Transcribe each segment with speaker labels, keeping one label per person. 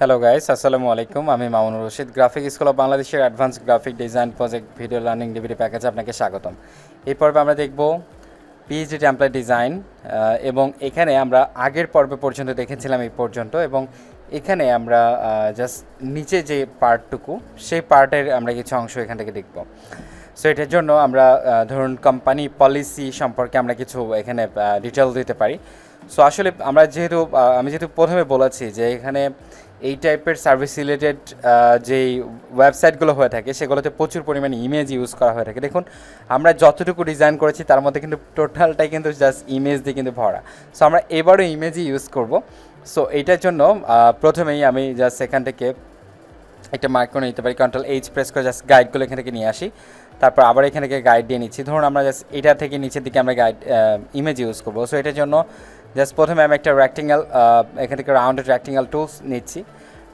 Speaker 1: Hello guys, আসসালামু আলাইকুম। আমি Mamunur Rashid, graphic school of বাংলাদেশের advance graphic design project video learning DVD প্যাকেজে আপনাকে স্বাগতম। এই পর্বে আমরা দেখব পিএইচডি টেমপ্লেট ডিজাইন এবং এখানে আমরা আগের পর্ব পর্যন্ত দেখেছিলাম এই পর্যন্ত, এবং এখানে আমরা জাস্ট নিচে যে পার্টটুকু সেই পার্টের আমরা কিছু অংশ এখান থেকে দেখব। সো এটার জন্য আমরা ধরুন কোম্পানি পলিসি সম্পর্কে আমরা কিছু এখানে ডিটেল দিতে পারি। সো আসলে আমরা আমি যেহেতু প্রথমে বলেছি যে এখানে এই টাইপের সার্ভিস রিলেটেড যেই ওয়েবসাইটগুলো হয়ে থাকে সেগুলোতে প্রচুর পরিমাণে ইমেজ ইউজ করা হয়ে থাকে। দেখুন আমরা যতটুকু ডিজাইন করেছি তার মধ্যে কিন্তু টোটালটাই কিন্তু জাস্ট ইমেজ দিয়ে কিন্তু ভরা। সো আমরা এবারও ইমেজই ইউজ করব। সো এইটার জন্য প্রথমেই আমি জাস্ট এখান থেকে একটা মার্ক করে নিতে পারি, Ctrl+H প্রেস করে জাস্ট গাইডগুলো এখান থেকে নিয়ে আসি। তারপর আবার এখান থেকে গাইড দিয়ে নিচ্ছি। ধরুন আমরা জাস্ট এটা থেকে নিচের দিকে আমরা গাইড ইমেজ ইউজ করবো। সো এটার জন্য জাস্ট প্রথমে আমি একটা রেক্টেঙ্গেল এখান থেকে রাউন্ডেড রেক্টেঙ্গেল টুলস নিচ্ছি।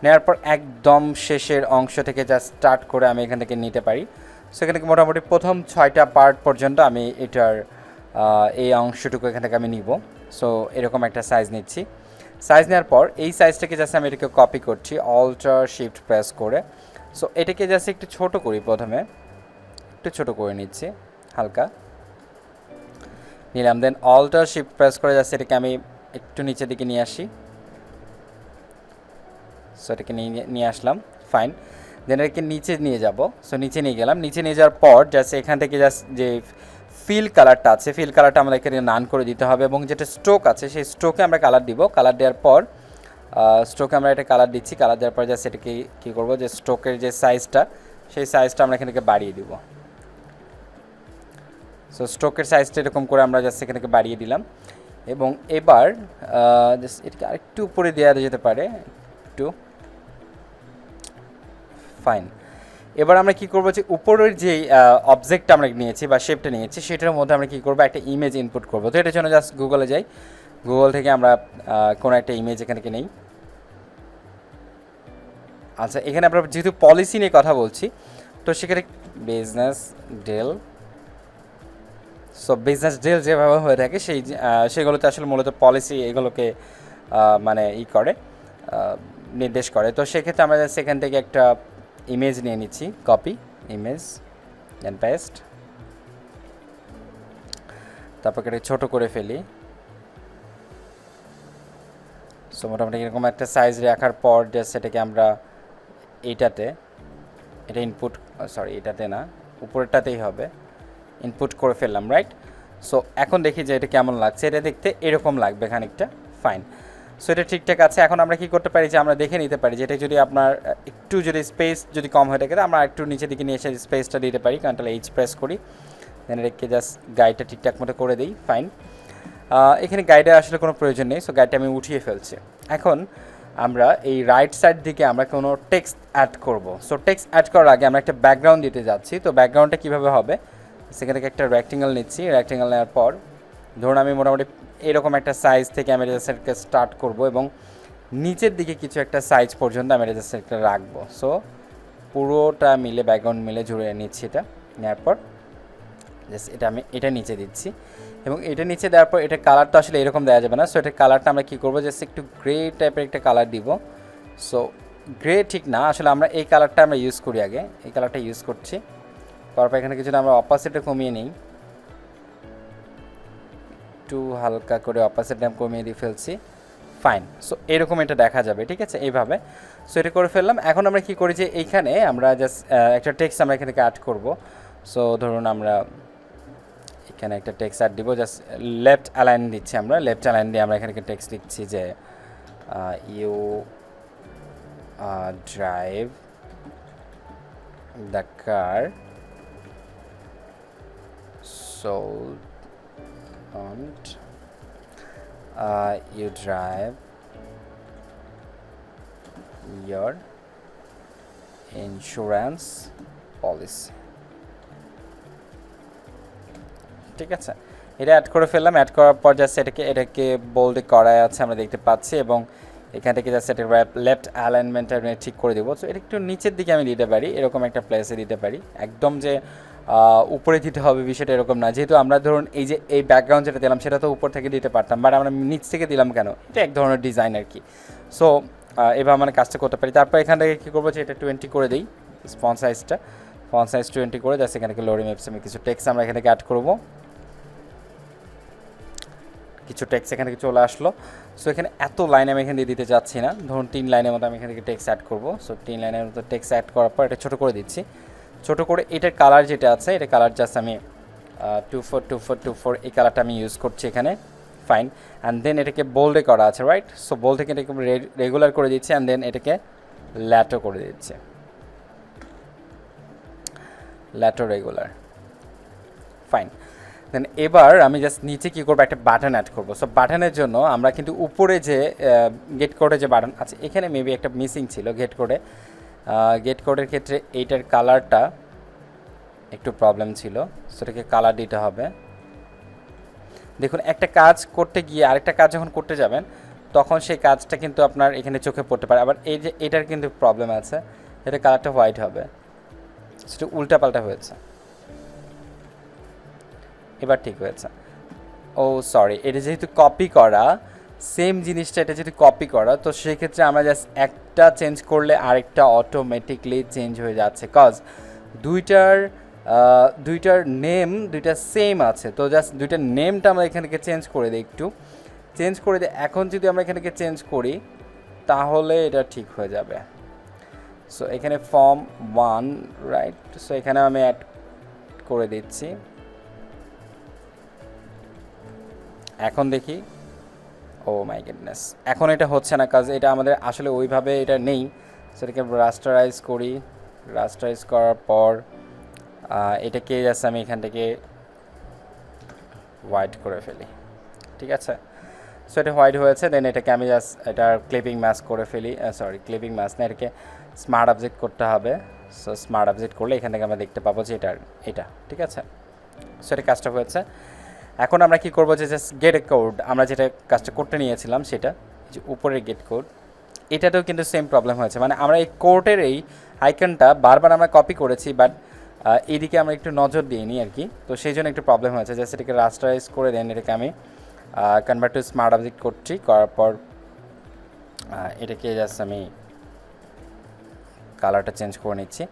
Speaker 1: নেওয়ার পর একদম শেষের অংশ থেকে জাস্ট স্টার্ট করে আমি এখান থেকে নিতে পারি। সো এখান থেকে মোটামুটি প্রথম 6টা পার্ট পর্যন্ত আমি এটার এই অংশটুকু এখান থেকে আমি নিব। সো এরকম একটা সাইজ নিচ্ছি। সাইজ নেওয়ার পর এই সাইজটাকে জাস্ট আমি এটাকে কপি করছি Alt+Shift প্রেস করে। সো এটাকে জাস্ট একটু ছোট করি, প্রথমে একটু ছোট করে নিচ্ছি হালকা নিলাম, দেন Alt+Shift প্রেস করে জাস্ট এটাকে আমি একটু নিচের দিকে নিয়ে আসি। সো এটাকে নিয়ে আসলাম, ফাইন। দেন এটাকে নিচে নিয়ে যাব। সো নিচে নিয়ে গেলাম, নিচে নিয়ে যাওয়ার পর জাস্ট এখান থেকে জাস্ট যে ফিল কালারটা আছে ফিল কালারটা আমাদের এখানে নান করে দিতে হবে, এবং যেটা স্ট্রোক আছে সেই স্ট্রোকে আমরা কালার দিব। কালার দেওয়ার পর স্ট্রোকে আমরা এটা কালার দিচ্ছি। কালার দেওয়ার পর জাস্ট এটাকে কী করবো, যে স্ট্রোকের যে সাইজটা সেই সাইজটা আমরা এখান থেকে বাড়িয়ে দিব। সো স্ট্রোকের সাইজটা এরকম করে আমরা জাস্ট এখান থেকে বাড়িয়ে দিলাম, এবং এবার জাস্ট এটাকে আরেকটু উপরে দেওয়া যেতে পারে একটু, ফাইন। এবার আমরা কি করব, যে উপরের যে অবজেক্টটা আমরা নিয়েছি বা শেপটা নিয়েছি সেটার মধ্যে আমরা কি করব, একটা ইমেজ ইনপুট করব। তো এটার জন্য জাস্ট গুগলে যাই, গুগল থেকে আমরা কোনো একটা ইমেজ এখানে নেই। আচ্ছা, এখানে আমরা যেহেতু পলিসি নিয়ে কথা বলছি তো সেখানে business deal, so business deal যেভাবে হয়ে থাকে সেগুলোতে আসলে মূলত পলিসি এগুলোকে মানে করে নির্দেশ করে। তো সেক্ষেত্রে আমরা সেখান থেকে একটা ইমেজ নিয়ে নিচ্ছি, কপি ইমেজ দেন পেস্ট, তারপর এটা ছোটো করে ফেলি। সো মোটামুটি এরকম একটা সাইজ রাখার পর জাস্ট সেটাকে আমরা এটা ইনপুট, সরি এটাতে না, উপরেরটাতেই হবে, ইনপুট করে ফেললাম, রাইট। সো এখন দেখি যে এটা কেমন লাগছে। এটা দেখতে এরকম লাগবে খানিকটা, ফাইন। সো এটা ঠিকঠাক আছে। এখন আমরা কি করতে পারি, যে আমরা দেখে নিতে পারি যে এটা যদি আপনার একটু যদি স্পেস যদি কম হয়ে থাকে আমরা একটু নিচের দিকে নিয়ে এসে স্পেসটা দিতে পারি। Ctrl+H প্রেস করি, দেন এটাকে জাস্ট গাইডটা ঠিকঠাক মতো করে দিই, ফাইন। এখানে গাইডের আসলে কোনো প্রয়োজন নেই, সো গাইডটা আমি উঠিয়ে ফেলছি। এখন আমরা এই রাইট সাইড দিকে আমরা কোনো টেক্সট অ্যাড করব। সো টেক্সট অ্যাড করার আগে আমরা একটা ব্যাকগ্রাউন্ড দিতে যাচ্ছি। তো ব্যাকগ্রাউন্ডটা কীভাবে হবে, সেখান থেকে একটা রেক্টেঙ্গেল নিচ্ছি। রেক্টেঙ্গেল নেওয়ার পর ধরুন আমি মোটামুটি এরকম একটা সাইজ থেকে আমি জাস্টকে স্টার্ট করব, এবং নিচের দিকে কিছু একটা সাইজ পর্যন্ত আমি জাস্টটা রাখবো। সো পুরোটা মিলে ব্যাকগ্রাউন্ড মিলে জুড়ে নিচ্ছি। এটা নেওয়ার পর জাস্ট এটা নিচে দিচ্ছি, এবং এটা নিচে দেওয়ার পর এটা কালারটা আসলে এরকম দেওয়া যাবে না। সো এটা কালারটা আমরা কী করবো, জাস্ট একটু গ্রে টাইপের একটা কালার দিব। সো গ্রে ঠিক না, আসলে আমরা এই কালারটা আমরা ইউজ করি, আগে এই কালারটা ইউজ করছি। তারপর এখানে কিছুটা আমরা অপাসিটিটা কমিয়ে নিই, একটু হালকা করে অপাসিটিটা কমিয়ে দিয়ে ফেলছি, ফাইন। সো এরকম এটা দেখা যাবে, ঠিক আছে, এইভাবে। সো এটা করে ফেললাম। এখন আমরা কি করি, যে এইখানে আমরা জাস্ট একটা টেক্সট আমরা এখানে অ্যাড করব। সো ধরুন আমরা এখানে একটা টেক্সট অ্যাড দিব, জাস্ট লেফট অ্যালাইন দিচ্ছি। আমরা লেফট অ্যালাইন দিয়ে আমরা এখানে টেক্সট লিখছি যে you drive the car sold and you drive your insurance policy, ঠিক আছে। এটা অ্যাড করে ফেললাম। অ্যাড করার পর জাস্ট এটাকে বোল্ডে করা আছে আমরা দেখতে পাচ্ছি, এবং এখান থেকে জাস্ট এটা লেফট অ্যালাইনমেন্টটা আমি ঠিক করে দেবো। সো এটা একটু নিচের দিকে আমি দিতে পারি, এরকম একটা প্লেসে দিতে পারি। একদম যে উপরে দিতে হবে বিষয়টা এরকম না, যেহেতু আমরা ধরুন এই যে এই ব্যাকগ্রাউন্ড যেটা দিলাম সেটা তো উপর থেকে দিতে পারতাম, বাট আমরা নিচ থেকে দিলাম কেন, এটা এক ধরনের ডিজাইন আর কি। সো এভাবে মানে কাজটা করতে পারি। তারপর এখান থেকে কী করবো যে এটা 20 করে দিই, ফন্ট সাইজ 20 করে, জাস্ট এখানে লোরিং ম্যাপস আমি কিছু টেক্সট আমরা এখান থেকে অ্যাড করবো। কিছু টেক্সট এখান থেকে চলে আসলো। সো এখানে এত লাইন আমি এখানে দিয়ে দিতে চাচ্ছি না, ধরুন 3 লাইনের মতো আমি এখান থেকে টেক্সট অ্যাড করবো। সো 3 লাইনের মতো টেক্সট অ্যাড করার পর এটা ছোটো করে দিচ্ছি। ছোটো করে এটার কালার যেটা আছে, এটা কালার জাস্ট আমি 242424 এই কালারটা আমি ইউজ করছি এখানে। ফাইন। অ্যান্ড দেন এটাকে বোল্ডে করা আছে, রাইট? সো বোল্ড থেকে এটাকে রেগুলার করে দিচ্ছি, অ্যান্ড দেন এটাকে ল্যাটো করে দিচ্ছি, ল্যাটো রেগুলার। ফাইন। দেন এবার আমি জাস্ট নিচে কী করবো, একটা বাটন অ্যাড করবো। সো বাটনের জন্য আমরা কিন্তু উপরে যে গেট কোডে যে বাটন আছে, এখানে মেবি একটা মিসিং ছিল গেট কোডের ক্ষেত্রে এইটার কালারটা একটু প্রবলেম ছিল, সেটাকে কালার দিতে হবে। দেখুন, একটা কাজ করতে গিয়ে আরেকটা কাজ যখন করতে যাবেন, তখন সেই কাজটা কিন্তু আপনার এখানে চোখে পড়তে পারে। আবার এই যে এটার কিন্তু প্রবলেম আছে, এটা কালারটা হোয়াইট হবে, সেটা উল্টাপাল্টা হয়েছে। এবার ঠিক হয়েছে। ও সরি, এটা যেহেতু কপি করা, সেম জিনিসটা এটা যেহেতু কপি করা, তো সেক্ষেত্রে আমরা জাস্ট একটা চেঞ্জ করলে আরেকটা অটোমেটিকলি চেঞ্জ হয়ে যাচ্ছে, কজ দুইটার নেম দুইটা সেম আছে। তো জাস্ট দুইটার নেমটা আমরা এখান থেকে চেঞ্জ করে দিই, একটু চেঞ্জ করে দিই। এখন যদি আমরা এখান থেকে চেঞ্জ করি, তাহলে এটা ঠিক হয়ে যাবে। সো এখানে ফর্ম 1, রাইট? সো এখানে আমি অ্যাড করে দিচ্ছি। এখন দেখি, ও মাই গুডনেস, এখন এটা হচ্ছে না, কাজ এটা আমাদের আসলে ওইভাবে এটা নেই। সেটাকে রাস্টারাইজ করি, রাস্টারাইজ করার পর এটাকে জাস্ট আমি এখান থেকে হোয়াইট করে ফেলি, ঠিক আছে? সো এটা হোয়াইট হয়েছে। দেন এটাকে আমি জাস্ট এটার ক্লিপিং মাস্ক করে ফেলি, ক্লিপিং মাস্ক না, এটাকে স্মার্ট অবজেক্ট করতে হবে। সো স্মার্ট অবজেক্ট করলে এখান থেকে আমরা দেখতে পাবো যে এটা ঠিক আছে। সো এটা কাজটা হয়েছে। এখন আমরা কি করবো যে জাস্ট গেট কোড, আমরা যেটা কাজটা করতে নিয়েছিলাম সেটা, যে উপরের গেট কোড, এটাতেও কিন্তু সেম প্রবলেম হয়েছে। মানে আমরা এই কোডের এই আইকনটা বারবার আমরা কপি করেছি, বাট এইদিকে আমরা একটু নজর দিইনি আর কি। তো সেই জন্য একটু প্রবলেম হয়েছে। জাস্ট এটাকে রাস্টারাইজ করে দেন, এটাকে আমি কনভার্ট টু স্মার্ট অবজেক্ট করছি, করার পর এটাকে জাস্ট আমি কালারটা চেঞ্জ করে নিচ্ছি।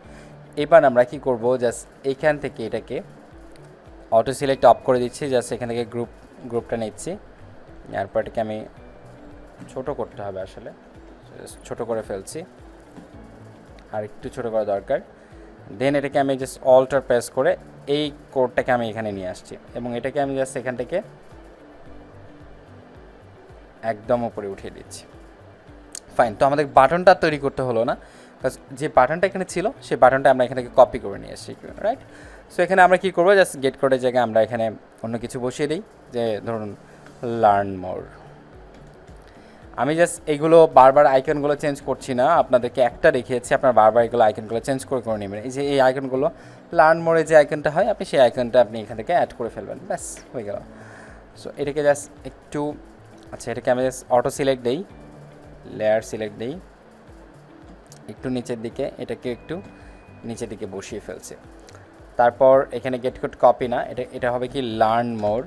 Speaker 1: এবার আমরা কি করব, জাস্ট এইখান থেকে এটাকে অটো সিলেক্ট অফ করে দিচ্ছি, জাস্ট এখান থেকে গ্রুপটা নিচ্ছি। এরপর এটাকে আমি ছোটো করতে হবে, আসলে ছোটো করে ফেলছি, আর একটু ছোটো করা দরকার। দেন এটাকে আমি জাস্ট অল্টার প্রেস করে এই কোডটাকে আমি এখানে নিয়ে আসছি, এবং এটাকে আমি জাস্ট এখান থেকে একদম উপরে উঠিয়ে দিচ্ছি। ফাইন। তো আমাদের বাটনটা তৈরি করতে হলো না, যে বাটনটা এখানে ছিল সেই বাটনটা আমরা এখান থেকে কপি করে নিয়ে আসছি, রাইট? সো এখানে আমরা কী করবো, জাস্ট গেট কোডের জায়গায় আমরা এখানে অন্য কিছু বসিয়ে দিই, যে ধরুন লার্ন মোর। আমি জাস্ট এইগুলো বারবার আইকনগুলো চেঞ্জ করছি না, আপনাদেরকে একটা দেখিয়েছি, আপনার বারবার এগুলো আইকনগুলো চেঞ্জ করে নেবেন। এই যে এই আইকনগুলো লার্ন মোরে যে আইকনটা হয়, আপনি সেই আইকনটা আপনি এখান থেকে অ্যাড করে ফেলবেন, ব্যাস হয়ে গেল। সো এটাকে জাস্ট একটু, আচ্ছা এটাকে আমি জাস্ট অটো সিলেক্ট দিই, লেয়ার সিলেক্ট দিই, একটু নিচের দিকে, এটাকে একটু নিচের দিকে বসিয়ে ফেলছে। তারপর এখানে গেট কোড কপি না, এটা হবে কি লার্ন মোর,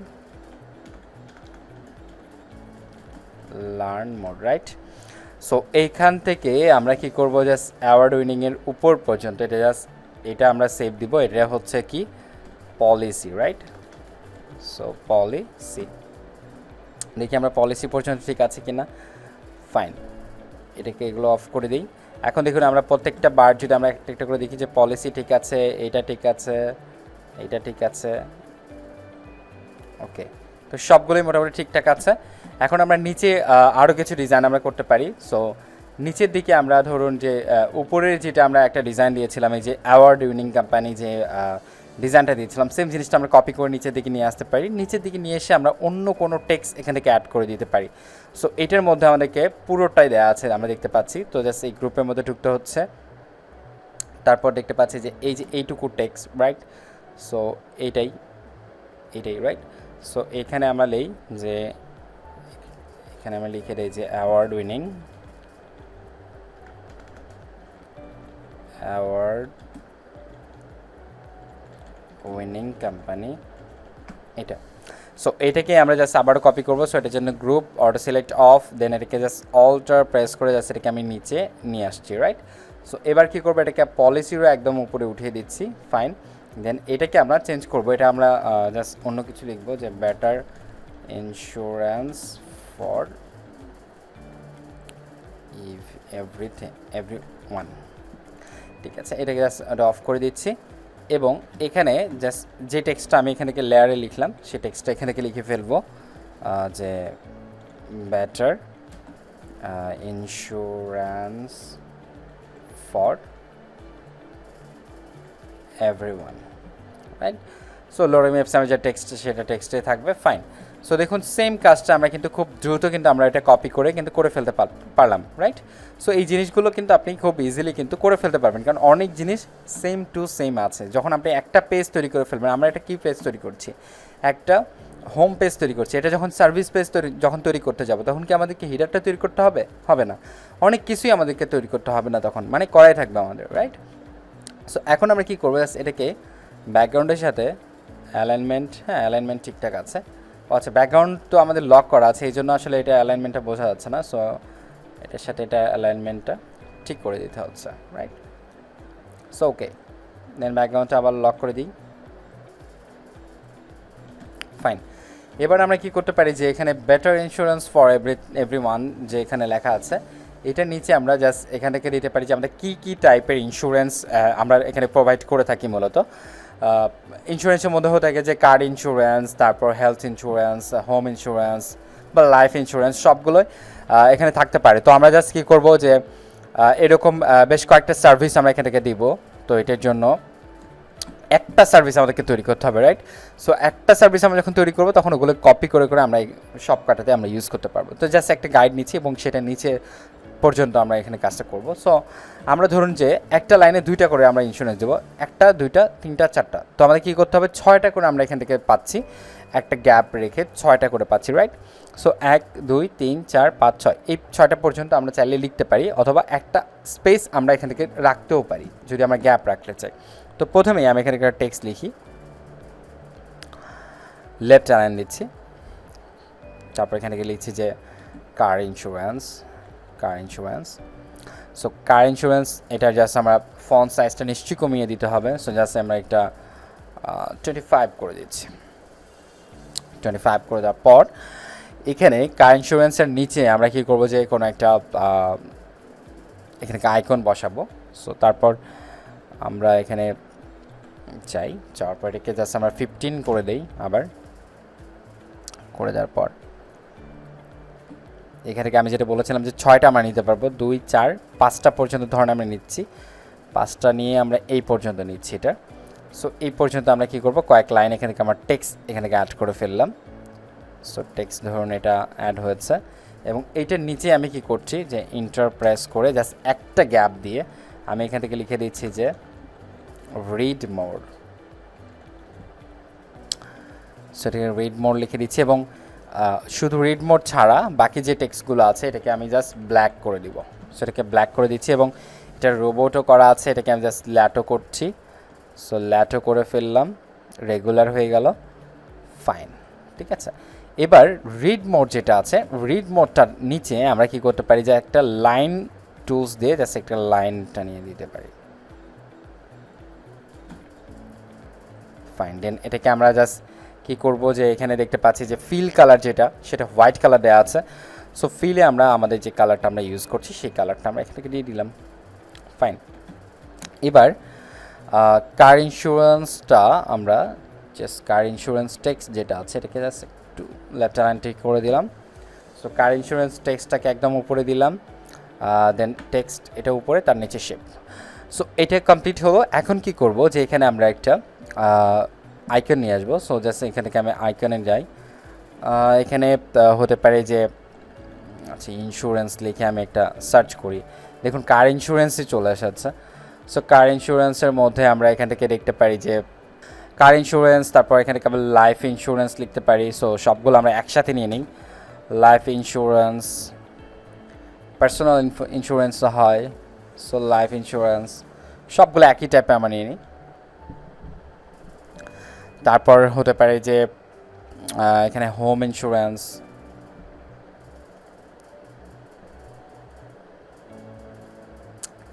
Speaker 1: রাইট? সো এইখান থেকে আমরা কি করব, জাস্ট অ্যাওয়ার্ড উইনিংয়ের উপর পর্যন্ত এটা আমরা সেভ দিব। এটা হচ্ছে কি পলিসি, রাইট? সো পলিসি, দেখি আমরা পলিসি পর্যন্ত ঠিক আছে কিনা। ফাইন, এটাকে এগুলো অফ করে দিই। এখন দেখুন, আমরা প্রত্যেকটা বার যদি আমরা একটা করে দেখি যে পলিসি ঠিক আছে, এইটা ঠিক আছে, এইটা ঠিক আছে, ওকে। তো সবগুলোই মোটামুটি ঠিকঠাক আছে। এখন আমরা নিচে আরও কিছু ডিজাইন আমরা করতে পারি। সো নিচের দিকে আমরা ধরুন যে উপরের যেটা আমরা একটা ডিজাইন দিয়েছিলাম, এই যে অ্যাওয়ার্ড উইনিং কোম্পানি যে ডিজাইনটা দিয়েছিলাম, সেম জিনিসটা আমরা কপি করে নিচের দিকে নিয়ে আসতে পারি। নিচের দিকে নিয়ে এসে আমরা অন্য কোনো টেক্সট এখান থেকে অ্যাড করে দিতে পারি। সো এটার মধ্যে আমাদেরকে পুরোটাই দেওয়া আছে, আমরা দেখতে পাচ্ছি। তো জাস্ট এই গ্রুপের মধ্যে ঢুকতে হচ্ছে, তারপর দেখতে পাচ্ছি যে এই যে এইটুকু টেক্সট, রাইট? সো এইটাই রাইট? সো এখানে আমরা লিখি যে, এখানে আমরা লিখে দিই যে অ্যাওয়ার্ড উইনিং কোম্পানি, এটা। সো এটাকে আমরা জাস্ট আবারও কপি করবো। সো এটার জন্য গ্রুপ অটো সিলেক্ট অফ, দেন এটাকে জাস্ট অল্টার প্রেস করে জাস্ট এটাকে আমি নিচে নিয়ে আসছি, রাইট। সো এবার কী করবো, এটাকে পলিসিরও একদম উপরে উঠিয়ে দিচ্ছি, ফাইন। দেন এটাকে আমরা চেঞ্জ করবো, এটা আমরা জাস্ট অন্য কিছু লিখবো যে বেটার ইন্স্যুরেন্স ফর এভরিওয়ান, ঠিক আছে। এটাকে জাস্ট অফ করে দিচ্ছি এবং এখানে জাস্ট যে টেক্সটটা আমি এখানে লেয়ারে লিখলাম সেই টেক্সটটা এখানে লিখে ফেলবো যে better insurance for everyone, right. So লোরেমি অ্যাপসে যে টেক্সট সেটা টেক্সটে থাকবে, ফাইন। সো দেখুন সেম কাজটা আমরা কিন্তু খুব দ্রুত কিন্তু আমরা এটা কপি করে কিন্তু করে ফেলতে পারলাম, রাইট। সো এই জিনিসগুলো কিন্তু আপনি খুব ইজিলি কিন্তু করে ফেলতে পারবেন, কারণ অনেক জিনিস সেম টু সেম আছে। যখন আপনি একটা পেজ তৈরি করে ফেলবেন, আমরা একটা কী পেজ তৈরি করছি, একটা হোম পেজ তৈরি করছি, এটা যখন সার্ভিস পেজ যখন তৈরি করতে যাব তখন কি আমাদেরকে হিডারটা তৈরি করতে হবে? হবে না। অনেক কিছুই আমাদেরকে তৈরি করতে হবে না তখন, মানে করাই থাকবে আমাদের, রাইট। সো এখন আমরা কী করবো, এটাকে ব্যাকগ্রাউন্ডের সাথে অ্যালাইনমেন্ট, হ্যাঁ অ্যালাইনমেন্ট ঠিকঠাক আছে। আচ্ছা, ব্যাকগ্রাউন্ড তো আমাদের লক করা আছে, এই জন্য আসলে এটা অ্যালাইনমেন্টটা বোঝা যাচ্ছে না। সো এটার সাথে এটা অ্যালাইনমেন্টটা ঠিক করে দিতে হচ্ছে, রাইট। সো ওকে, দেন ব্যাকগ্রাউন্ডটা আবার লক করে দিই, ফাইন। এবার আমরা কি করতে পারি যে এখানে বেটার ইন্স্যুরেন্স ফর এভরিওয়ান যে এখানে লেখা আছে, এটা নিচে আমরা জাস্ট এখান থেকে দিতে পারি যে আমরা কী টাইপের ইন্স্যুরেন্স আমরা এখানে প্রোভাইড করে থাকি। মূলত ইন্স্যুরেন্সের মধ্যে হতে থাকে যে কার ইন্স্যুরেন্স, তারপর হেলথ ইন্স্যুরেন্স, হোম ইন্স্যুরেন্স বা লাইফ ইন্স্যুরেন্স, সবগুলোই এখানে থাকতে পারে। তো আমরা জাস্ট কী করবো যে এরকম বেশ কয়েকটা সার্ভিস আমরা এখান থেকে দিব। তো এটার জন্য একটা সার্ভিস আমাদেরকে তৈরি করতে হবে, রাইট। সো একটা সার্ভিস আমরা যখন তৈরি করবো তখন ওগুলো কপি করে আমরা সব কাটাতে আমরা ইউজ করতে পারবো। তো জাস্ট একটা গাইড নিচ্ছি এবং সেটা নিচে পর্যন্ত আমরা এখানে কাজটা করব। সো আমরা ধরুন যে একটা লাইনে 2টা করে আমরা ইন্স্যুরেন্স দেবো, 1টা 2টা 3টা 4টা। তো আমাদের কী করতে হবে, 6টা করে আমরা এখান থেকে পাচ্ছি, একটা গ্যাপ রেখে 6টা করে পাচ্ছি, রাইট। সো 1 2 3 4 5 6 এই 6টা পর্যন্ত আমরা চাইলে লিখতে পারি, অথবা একটা স্পেস আমরা এখান থেকে রাখতেও পারি যদি আমরা গ্যাপ রাখতে চাই। তো প্রথমেই আমি এখানে একটা টেক্সট লিখি, লেফট অ্যালাইন দিচ্ছি, তারপর এখানে লিখছি যে কার ইন্স্যুরেন্স। সো কার ইন্স্যুরেন্স এটা জাস্ট আমরা ফন্ট সাইজটা নিশ্চয়ই কমিয়ে দিতে হবে। সো জাস্ট আমরা একটা 25 করে দিচ্ছি। 25 করে দেওয়ার পর এখানে কার ইন্স্যুরেন্সের নিচে আমরা কী করবো যে কোনো একটা এখানে আইকন বসাবো। সো তারপর আমরা এখানে যাওয়ার পর এটাকে জাস্ট আমরা 15 করে দেই, আবার করে দেওয়ার পর এখান থেকে আমি যেটা বলেছিলাম যে 6টা আমরা নিতে পারবো, 2 4 5টা পর্যন্ত ধরুন আমরা নিচ্ছি, 5টা নিয়ে আমরা এই পর্যন্ত নিচ্ছি এটা। সো এই পর্যন্ত আমরা কী করবো, কয়েক লাইন এখান থেকে আমরা টেক্সট এখান থেকে অ্যাড করে ফেললাম। সো টেক্সট ধরুন এটা অ্যাড হয়েছে এবং এইটার নিচে আমি কি করছি যে ইন্টার প্রেস করে জাস্ট একটা গ্যাপ দিয়ে আমি এখান থেকে লিখে দিচ্ছি যে রিড মোর। সেটাকে রিড মোর লিখে দিচ্ছি এবং শুধু রিড মোড ছাড়া বাকি যে টেক্সটগুলো আছে এটাকে আমি জাস্ট ব্ল্যাক করে দিব। সেটাকে ব্ল্যাক করে দিচ্ছি এবং এটা রোবটও করা আছে, এটাকে আমি জাস্ট ল্যাটো করছি। সো ল্যাটো করে ফেললাম, রেগুলার হয়ে গেল, ফাইন, ঠিক আছে। এবার রিড মোড যেটা আছে, রিড মোডটার নিচে আমরা কি করতে পারি যে একটা লাইন টুলস দিয়ে জাস্ট একটা লাইনটা নিয়ে দিতে পারি, ফাইন। দেন এটাকে আমরা জাস্ট কি করব যে এখানে দেখতে পাচ্ছি যে ফিল কালার যেটা সেটা হোয়াইট কালার দেওয়া আছে। সো ফিলে আমরা আমাদের যে কালারটা আমরা ইউজ করছি সেই কালারটা আমরা এখান থেকে দিয়ে দিলাম, ফাইন। এবার কার ইন্স্যুরেন্সটা আমরা জাস্ট কার ইন্স্যুরেন্স টেক্সট যেটা আছে এটাকে জাস্ট একটু লেফট অ্যালাইন করে দিলাম। সো কার ইন্স্যুরেন্স টেক্সটটাকে একদম উপরে দিলাম, দেন টেক্সট এটা উপরে, তার নিচে শেপ। সো এটা কমপ্লিট হলো। এখন কি করব যে এখানে আমরা একটা আইকন নিয়ে আসবো। সো জাস্ট এখান থেকে আমি আইকনে যাই, এখানে হতে পারে যে আচ্ছা ইন্স্যুরেন্স লিখে আমি একটা সার্চ করি, দেখুন কার ইন্স্যুরেন্সই চলে এসেছে। সো কার ইন্স্যুরেন্সের মধ্যে আমরা এখান থেকে দেখতে পারি যে কার ইন্স্যুরেন্স, তারপর এখানে থেকে আমরা লাইফ ইন্স্যুরেন্স লিখতে পারি। সো সবগুলো আমরা একসাথে নিয়ে নিই, লাইফ ইন্স্যুরেন্স, পার্সোনাল ইন্স্যুরেন্সও হয়। সো লাইফ ইন্স্যুরেন্স সবগুলো একই টাইপে আমরা নিয়ে নিই। তারপর হতে পারে যে এখানে হোম ইন্স্যুরেন্স,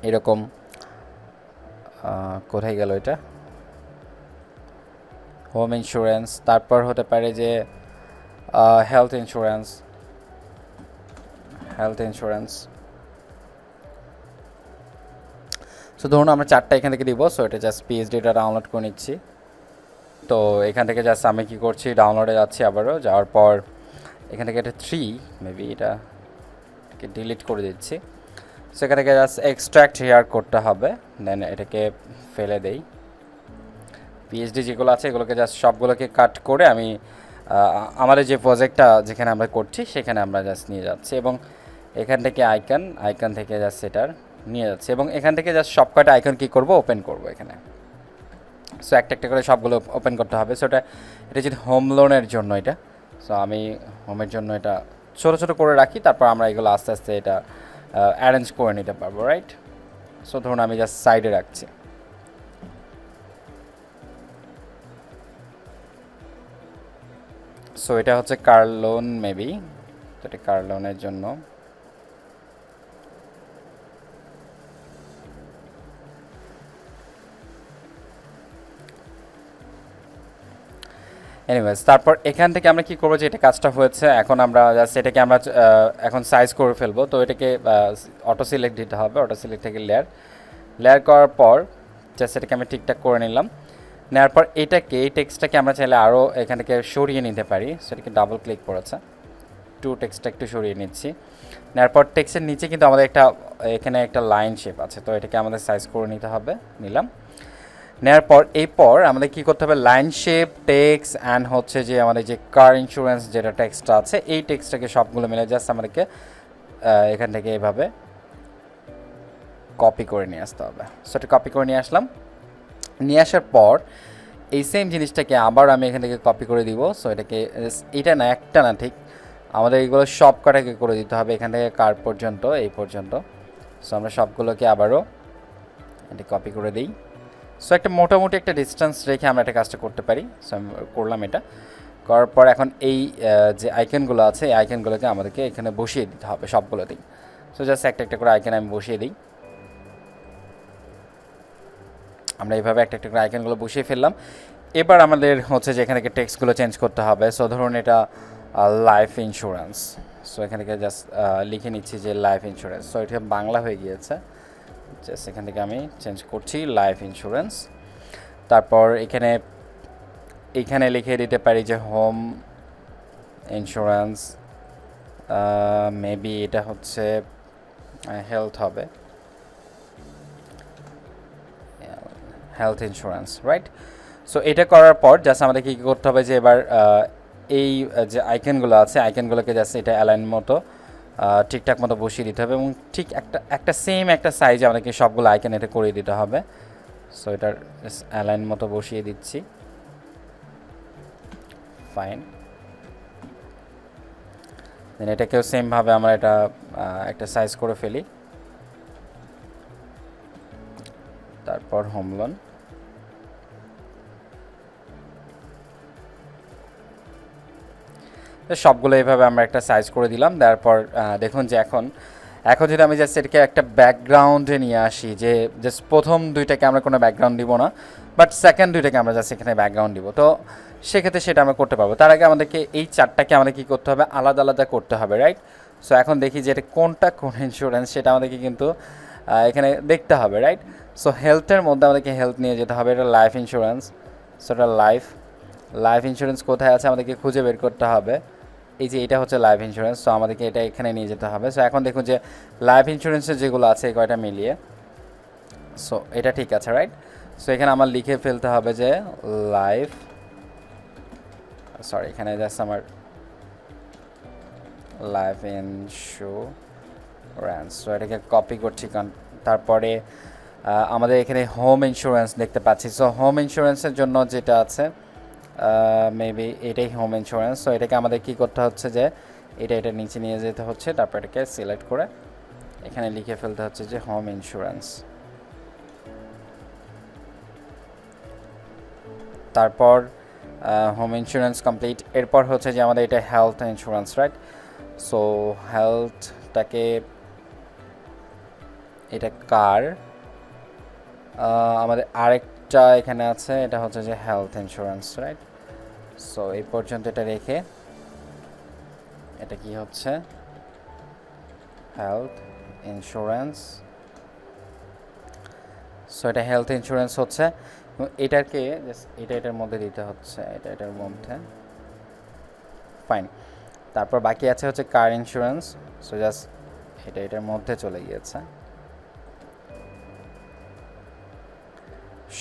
Speaker 1: এরকম কোথায় গেল এটা, হোম ইন্স্যুরেন্স। তারপর হতে পারে যে হেলথ ইন্স্যুরেন্স, সো ধরুন আমরা 4টা এখান থেকে দিব। সো এটা জাস্ট পিএইচডিটা ডাউনলোড করে নিচ্ছি। তো এখান থেকে জাস্ট আমি কী করছি, ডাউনলোডে যাচ্ছি, আবারও যাওয়ার পর এখান থেকে এটা 3 মেবি এটাকে ডিলিট করে দিচ্ছি। সো এখান থেকে জাস্ট এক্সট্র্যাক্ট হেয়ার করতে হবে, দেন এটাকে ফেলে দেই। পিএইচডি যেগুলো আছে এগুলোকে জাস্ট সবগুলোকে কাট করে আমি আমাদের যে প্রজেক্টটা যেখানে আমরা করছি সেখানে আমরা জাস্ট নিয়ে যাচ্ছি, এবং এখান থেকে আইকন থেকে জাস্ট সেটার নিয়ে যাচ্ছি, এবং এখান থেকে জাস্ট সব কয়টা আইকন কী করবো, ওপেন করবো এখানে। সো একটা একটা করে সবগুলো ওপেন করতে হবে। সো এটা যদি হোম লোনের জন্য এটা, সো আমি হোমের জন্য এটা ছোটো ছোটো করে রাখি, তারপর আমরা এগুলো আস্তে আস্তে এটা অ্যারেঞ্জ করে নিতে পারবো, রাইট। সো ধরুন আমি জাস্ট সাইডে রাখছি। সো এটা হচ্ছে কার লোন মেবি, তো এটা কার লোনের জন্য। এনিওয়েজ, তারপর এখান থেকে আমরা কি করবো, যে এটা কাজটা হয়েছে, এখন আমরা জাস্ট এটাকে আমরা এখন সাইজ করে ফেলবো। তো এটাকে অটো সিলেক্ট দিতে হবে, অটো সিলেক্ট থেকে লেয়ার করার পর জাস্ট এটাকে আমি ঠিকঠাক করে নিলাম। নেওয়ার পর এই টেক্সটটাকে আমরা চাইলে আরও এখান থেকে সরিয়ে নিতে পারি। সেটাকে ডাবল ক্লিক করেছে, টেক্সটটা একটু সরিয়ে নিচ্ছি। নেওয়ার পর টেক্সটের নিচে কিন্তু আমাদের এখানে একটা লাইন শেপ আছে, তো এটাকে আমাদের সাইজ করে নিতে হবে, নিলাম। নেওয়ার পর আমাদের কী করতে হবে, লাইন শেপ, টেক্সট অ্যান্ড হচ্ছে যে আমাদের যে কার ইন্স্যুরেন্স যেটা টেক্সটটা আছে, এই টেক্সটটাকে সবগুলো মিলে জাস্ট আমাদেরকে এখান থেকে এইভাবে কপি করে নিয়ে আসতে হবে। সো এটা কপি করে নিয়ে আসলাম। নিয়ে আসার পর এই সেম জিনিসটাকে আবার আমি এখান থেকে কপি করে দিব। সো এটাকে এটা না, একটা না, ঠিক আমাদের এইগুলো সব কটাকে করে দিতে হবে, এখান থেকে কার পর্যন্ত, এই পর্যন্ত। সো আমরা সবগুলোকে আবারও এটা কপি করে দিই। সো একটা মোটামুটি একটা ডিস্টেন্স রেখে আমরা একটা কাজটা করতে পারি। সো আমি করলাম, এটা করার পর এখন এই যে আইকনগুলো আছে, এই আইকনগুলোকে আমাদেরকে এখানে বসিয়ে দিতে হবে সবগুলোতেই। সো জাস্ট একটা একটা করে আইকন আমি বসিয়ে দিই। আমরা এইভাবে একটা একটা করে আইকনগুলো বসিয়ে ফেললাম। এবার আমাদের হচ্ছে যে এখান থেকে টেক্সটগুলো চেঞ্জ করতে হবে। সো ধরুন এটা লাইফ ইন্স্যুরেন্স। সো এখান থেকে জাস্ট লিখে নিচ্ছি যে লাইফ ইন্স্যুরেন্স। সো এটা বাংলা হয়ে গিয়েছে, জাস্ট এখান থেকে আমি চেঞ্জ করছি লাইফ ইন্স্যুরেন্স। তারপর এখানে লিখে দিতে পারি যে হোম ইন্স্যুরেন্স, মেবি এটা হচ্ছে হেলথ হবে, হেলথ ইন্স্যুরেন্স, রাইট। সো এটা করার পর জাস্ট আমাদের কী করতে হবে, যে এবার এই যে আইকনগুলো আছে, আইকনগুলোকে জাস্ট এটা অ্যালাইন মতো ঠিকঠাক মতো বসিয়ে দিতে হবে, এবং ঠিক একটা সেম একটা সাইজে আমাদেরকে সবগুলো আইকন এটা করে দিতে হবে। সো এটার অ্যালাইন মতো বসিয়ে দিচ্ছি, ফাইন। দেন এটাকেও সেমভাবে আমরা এটা একটা সাইজ করে ফেলি। তারপর হোম লোন, সবগুলো এইভাবে আমরা একটা সাইজ করে দিলাম। তারপর দেখুন যে এখন যদি আমি জাস্ট এটাকে একটা ব্যাকগ্রাউন্ডে নিয়ে আসি, যে জাস্ট প্রথম দুইটাকে আমরা কোনো ব্যাকগ্রাউন্ড দিব না, বাট সেকেন্ড দুইটাকে আমরা জাস্ট এখানে ব্যাকগ্রাউন্ড দিব, তো সেক্ষেত্রে সেটা আমরা করতে পারবো। তার আগে আমাদেরকে এই চারটাকে আমাদের কী করতে হবে, আলাদা আলাদা করতে হবে, রাইট। সো এখন দেখি যে এটা কোনটা কোন ইন্স্যুরেন্স, সেটা আমাদেরকে কিন্তু এখানে দেখতে হবে, রাইট। সো হেলথের মধ্যে আমাদেরকে হেলথ নিয়ে যেতে হবে, এটা লাইফ ইন্স্যুরেন্স। সো এটা লাইফ ইন্স্যুরেন্স কোথায় আছে আমাদেরকে খুঁজে বের করতে হবে। এই যে এটা হচ্ছে লাইফ ইন্স্যুরেন্স, সো আমাদেরকে এটা এখানে নিয়ে যেতে হবে। সো এখন দেখুন যে লাইফ ইন্স্যুরেন্সের যেগুলো আছে এই কয়টা মিলিয়ে, সো এটা ঠিক আছে, রাইট। সো এখানে আমার লিখে ফেলতে হবে যে এখানে জাস্ট আমার লাইফ ইন্স্যুরেন্স। সো এটাকে কপি করছি, তারপরে আমাদের এখানে হোম ইন্স্যুরেন্স দেখতে পাচ্ছি। সো হোম ইন্স্যুরেন্সের জন্য যেটা আছে মেবি এটাই হোম ইন্স্যুরেন্স। সো এটাকে আমাদের কী করতে হচ্ছে, যে এটা নিচে নিয়ে যেতে হচ্ছে, তারপর এটাকে সিলেক্ট করে এখানে লিখে ফেলতে হচ্ছে যে হোম ইন্স্যুরেন্স। তারপর হোম ইন্স্যুরেন্স কমপ্লিট। এরপর হচ্ছে যে আমাদের এটা হেলথ ইন্স্যুরেন্স, রাইট? সো হেলথটাকে, এটা কার, আমাদের আরেকটা এখানে আছে, এটা হচ্ছে যে হেলথ ইন্স্যুরেন্স, রাইট? সো এই পর্যন্ত এটা রেখে এটা কি হচ্ছে হেলথ ইন্স্যুরেন্স। সো এটা হেলথ ইন্স্যুরেন্স হচ্ছে, এটাকে জাস্ট এটার মধ্যে দিতে হচ্ছে, এটার মধ্যে, ফাইন। তারপর বাকি আছে হচ্ছে কার ইন্স্যুরেন্স। সো জাস্ট এটার মধ্যে চলে গিয়েছে,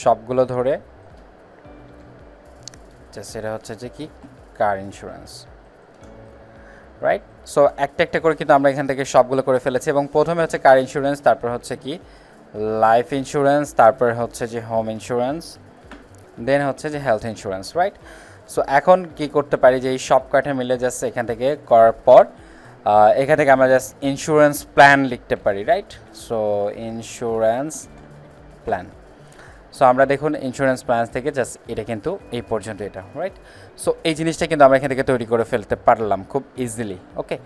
Speaker 1: সবগুলো ধরে জাস্ট এটা হচ্ছে যে কি কার ইন্স্যুরেন্স, রাইট? সো একটা একটা করে কিন্তু আমরা এখান থেকে সবগুলো করে ফেলেছি, এবং প্রথমে হচ্ছে কার ইন্স্যুরেন্স, তারপর হচ্ছে কি লাইফ ইন্স্যুরেন্স, তারপর হচ্ছে যে হোম ইন্স্যুরেন্স, দেন হচ্ছে যে হেলথ ইন্স্যুরেন্স, রাইট? সো এখন কি করতে পারি যে এই সব কয়টা মিলে জাস্ট এখান থেকে করার পর এখান থেকে আমরা জাস্ট ইন্স্যুরেন্স প্ল্যান লিখতে পারি, right? So insurance plan. So আমরা দেখুন ইন্স্যুরেন্স প্ল্যান থেকে জাস্ট এটা কিন্তু এই পর্যন্ত এটা, রাইট? সো এই জিনিসটা কিন্তু আমরা এখান থেকে তৈরি করে ফেলতে পারলাম খুব ইজিলি, ওকে?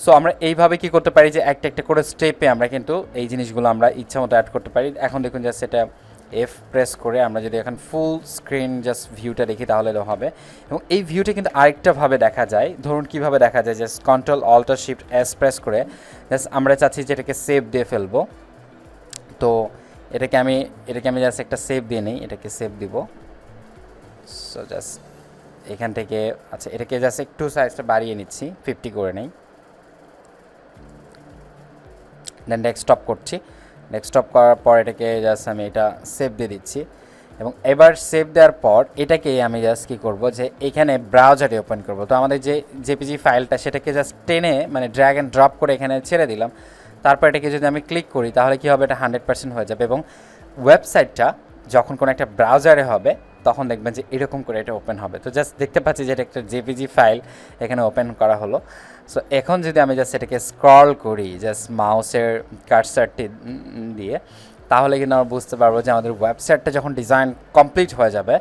Speaker 1: সো আমরা এইভাবে কি করতে পারি যে একটা একটা করে স্টেপে আমরা কিন্তু এই জিনিসগুলো আমরা ইচ্ছা মতো অ্যাড করতে পারি। এখন দেখুন জাস্ট এটা এফ প্রেস করে আমরা যদি এখন ফুল স্ক্রিন জাস্ট ভিউটা দেখি তাহলে হবে, এবং এই ভিউটা কিন্তু আরেকটাভাবে দেখা যায়। ধরুন কীভাবে দেখা যায়, just control alt shift S press করে জাস্ট আমরা চাচ্ছি যে এটাকে সেভ দিয়ে ফেলবো। তো এটাকে আমি জাস্ট একটা সেভ দিয়ে নিই, এটাকে সেভ দিব। সো জাস্ট এখান থেকে, আচ্ছা এটাকে জাস্ট একটু সাইজটা বাড়িয়ে নিচ্ছি, 50 করে নেই, দেন ডেস্কটপ করছি। ডেস্কটপ করার পর এটাকে জাস্ট আমি এটা সেভ দিয়ে দিচ্ছি, এবং এবার সেভ দেওয়ার পর এটাকে আমি জাস্ট কী করবো যে এখানে ব্রাউজারে ওপেন করব। তো আমাদের যে জেপিজি ফাইলটা সেটাকে জাস্ট টেনে মানে ড্র্যাগ অ্যান্ড ড্রপ করে এখানে ছেড়ে দিলাম। তারপর এটাকে যদি আমি ক্লিক করি তাহলে কী হবে, এটা 100% হয়ে যাবে, এবং ওয়েবসাইটটা যখন কোনো একটা ব্রাউজারে হবে তখন দেখবেন যে এরকম করে এটা ওপেন হবে। তো জাস্ট দেখতে পাচ্ছি যে এটা একটা জেপিজি ফাইল এখানে ওপেন করা হলো। সো এখন যদি আমি জাস্ট এটাকে স্ক্রল করি জাস্ট মাউসের কার্সারটি দিয়ে, তাহলে কিন্তু আমরা বুঝতে পারবো যে আমাদের ওয়েবসাইটটা যখন ডিজাইন কমপ্লিট হয়ে যাবে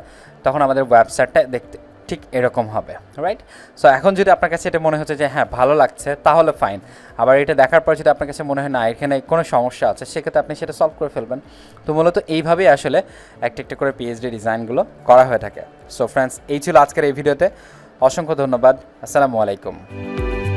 Speaker 1: তখন আমাদের ওয়েবসাইটটা দেখতে ঠিক এরকম হবে, রাইট? সো এখন যদি আপনার কাছে এটা মনে হচ্ছে যে হ্যাঁ ভালো লাগছে তাহলে ফাইন, আবার এটা দেখার পর যদি আপনার কাছে মনে হয় না এখানে কোনো সমস্যা আছে, সেক্ষেত্রে আপনি সেটা সলভ করে ফেলবেন। তো মূলত এইভাবেই আসলে একটা একটা করে পিএইচডি ডিজাইনগুলো করা হয়ে থাকে। সো ফ্রেন্ডস, এই ছিল আজকের এই ভিডিওতে। অসংখ্য ধন্যবাদ। আসসালামু আলাইকুম।